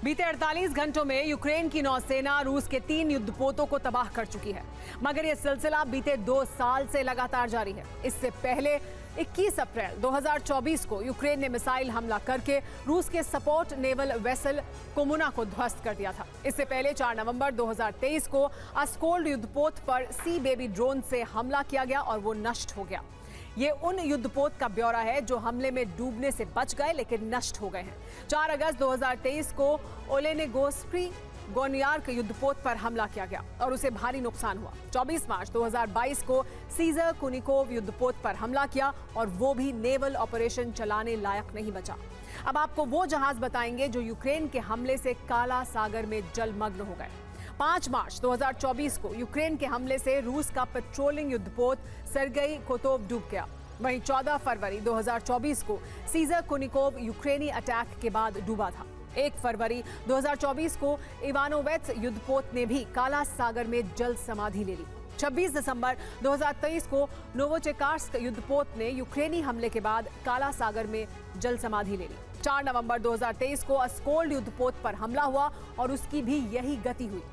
बीते 48 घंटों में यूक्रेन की नौसेना रूस के 3 युद्धपोतों को तबाह कर चुकी है, मगर यह सिलसिला बीते 2 साल से लगातार जारी है। इससे पहले 21 अप्रैल 2024 को यूक्रेन ने मिसाइल हमला करके रूस के सपोर्ट नेवल वेसल कोमुना को ध्वस्त कर दिया था। इससे पहले 4 नवंबर 2023 को अस्कोल्ड युद्धपोत पर सी बेबी ड्रोन से हमला किया गया और वो नष्ट हो गया। ये उन युद्धपोत का ब्यौरा है जो हमले में डूबने से बच गए लेकिन नष्ट हो गए हैं। 4 अगस्त 2023 को ओलेनेगोस्प्री गोनियार्क युद्धपोत पर हमला किया गया और उसे भारी नुकसान हुआ। 24 मार्च 2022 को सीजर कुनिकोव युद्धपोत पर हमला किया और वो भी नेवल ऑपरेशन चलाने लायक नहीं बचा। अब आपको वो जहाज बताएंगे जो यूक्रेन के हमले से काला सागर में जलमग्न हो गए। 5 मार्च 2024 को यूक्रेन के हमले से रूस का पेट्रोलिंग युद्धपोत सर्गेई कोतोव डूब गया। वहीं 14 फरवरी 2024 को सीजर कुनिकोव यूक्रेनी अटैक के बाद डूबा था। 1 फरवरी 2024 को इवानोवेट्स युद्धपोत ने भी काला सागर में जल समाधि ले ली। 26 दिसंबर 2023 को नोवोचेकार्स्क युद्धपोत ने यूक्रेनी हमले के बाद काला सागर में जल समाधि ले ली। 4 नवंबर 2023 को अस्कोल्ड युद्धपोत पर हमला हुआ और उसकी भी यही गति हुई।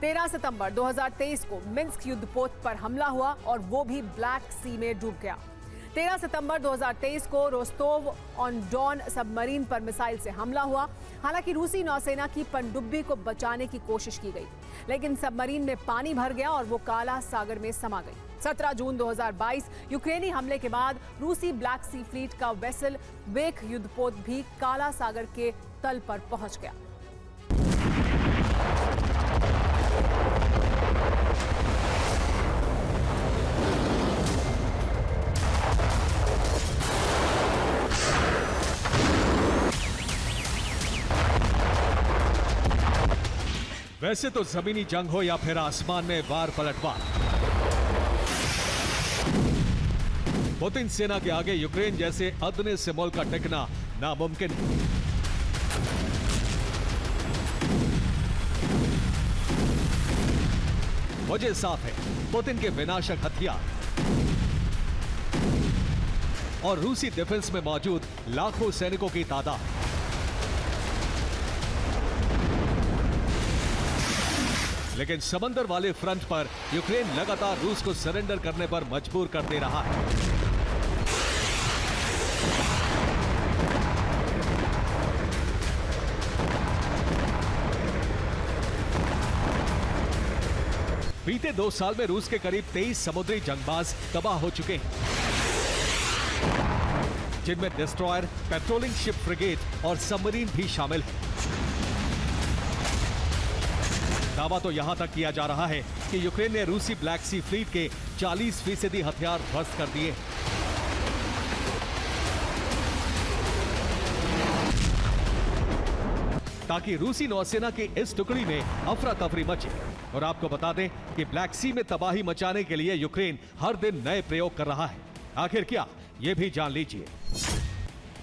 13 सितंबर 2023 को मिन्स्क युद्धपोत पर हमला हुआ और वो भी ब्लैक सी में डूब गया। 13 सितंबर 2023 को रोस्तोव ऑन डॉन सबमरीन पर मिसाइल से हमला हुआ। हालांकि रूसी नौसेना की पनडुब्बी को बचाने की कोशिश की गई, लेकिन सबमरीन में पानी भर गया और वो काला सागर में समा गई। 17 जून 2022 यूक्रेनी हमले के बाद रूसी ब्लैक सी फ्लीट का वेसल वेक युद्धपोत भी काला सागर के तल पर पहुंच गया। वैसे तो जमीनी जंग हो या फिर आसमान में वार पलटवार, पुतिन सेना के आगे यूक्रेन जैसे अदने से मुल्क का टिकना नामुमकिन है। वजह साफ है, पुतिन के विनाशक हथियार और रूसी डिफेंस में मौजूद लाखों सैनिकों की तादाद। लेकिन समंदर वाले फ्रंट पर यूक्रेन लगातार रूस को सरेंडर करने पर मजबूर कर दे रहा है। बीते 2 साल में रूस के करीब 23 समुद्री जंगबाज तबाह हो चुके हैं, जिनमें डिस्ट्रॉयर, पेट्रोलिंग शिप फ्रिगेट और सबमरीन भी शामिल है। दावा तो यहां तक किया जा रहा है कि यूक्रेन ने रूसी ब्लैक सी फ्लीट के 40% हथियार ध्वस्त कर दिए। ताकि रूसी नौसेना की इस टुकड़ी में अफरा तफरी मचे। और आपको बता दें कि ब्लैक सी में तबाही मचाने के लिए यूक्रेन हर दिन नए प्रयोग कर रहा है। आखिर क्या, यह भी जान लीजिए।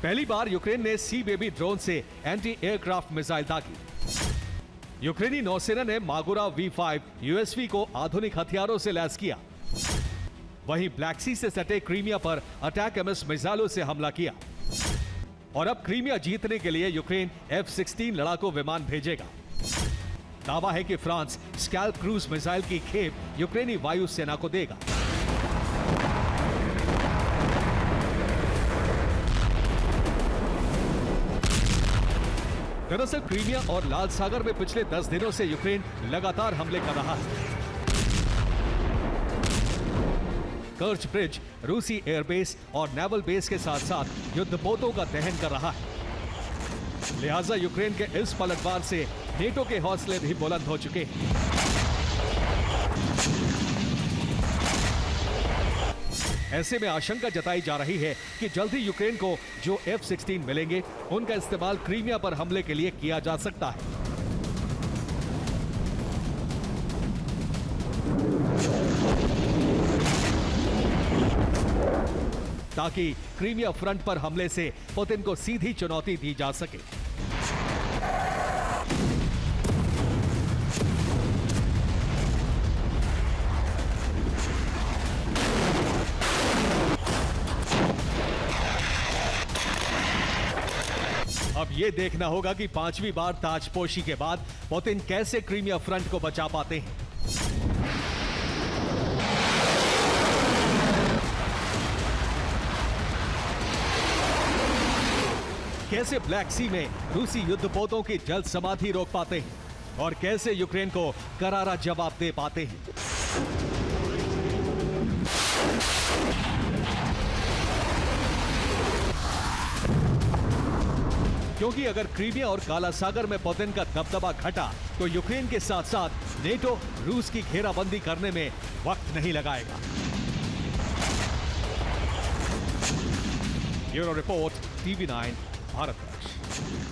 पहली बार यूक्रेन ने सी बेबी ड्रोन से एंटी एयरक्राफ्ट मिसाइल दागी। यूक्रेनी नौसेना ने मागुरा V5 USV को आधुनिक हथियारों से लैस किया। वहीं ब्लैक सी से सटे क्रीमिया पर अटैक MS मिसाइलों से हमला किया। और अब क्रीमिया जीतने के लिए यूक्रेन F-16 लड़ाकू विमान भेजेगा। दावा है कि फ्रांस स्कैल्प क्रूज मिसाइल की खेप यूक्रेनी वायुसेना को देगा। दरअसल क्रीमिया और लाल सागर में पिछले 10 दिनों से यूक्रेन लगातार हमले कर रहा है। कर्च ब्रिज रूसी एयरबेस और नेवल बेस के साथ साथ युद्धपोतों का दहन कर रहा है। लिहाजा यूक्रेन के इस पलटवार से नेटो के हौसले भी बुलंद हो चुके हैं। ऐसे में आशंका जताई जा रही है कि जल्द ही यूक्रेन को जो F-16 मिलेंगे, उनका इस्तेमाल क्रीमिया पर हमले के लिए किया जा सकता है। ताकि क्रीमिया फ्रंट पर हमले से पुतिन को सीधी चुनौती दी जा सके। अब ये देखना होगा कि 5वीं बार ताजपोशी के बाद पुतिन कैसे क्रीमिया फ्रंट को बचा पाते हैं। कैसे ब्लैक सी में रूसी युद्धपोतों की जल्द समाधि रोक पाते हैं और कैसे यूक्रेन को करारा जवाब दे पाते हैं। क्योंकि अगर क्रीमिया और काला सागर में पुतिन का दबदबा घटा तो यूक्रेन के साथ साथ नेटो रूस की घेराबंदी करने में वक्त नहीं लगाएगा। Bureau report, TV9 Bharat.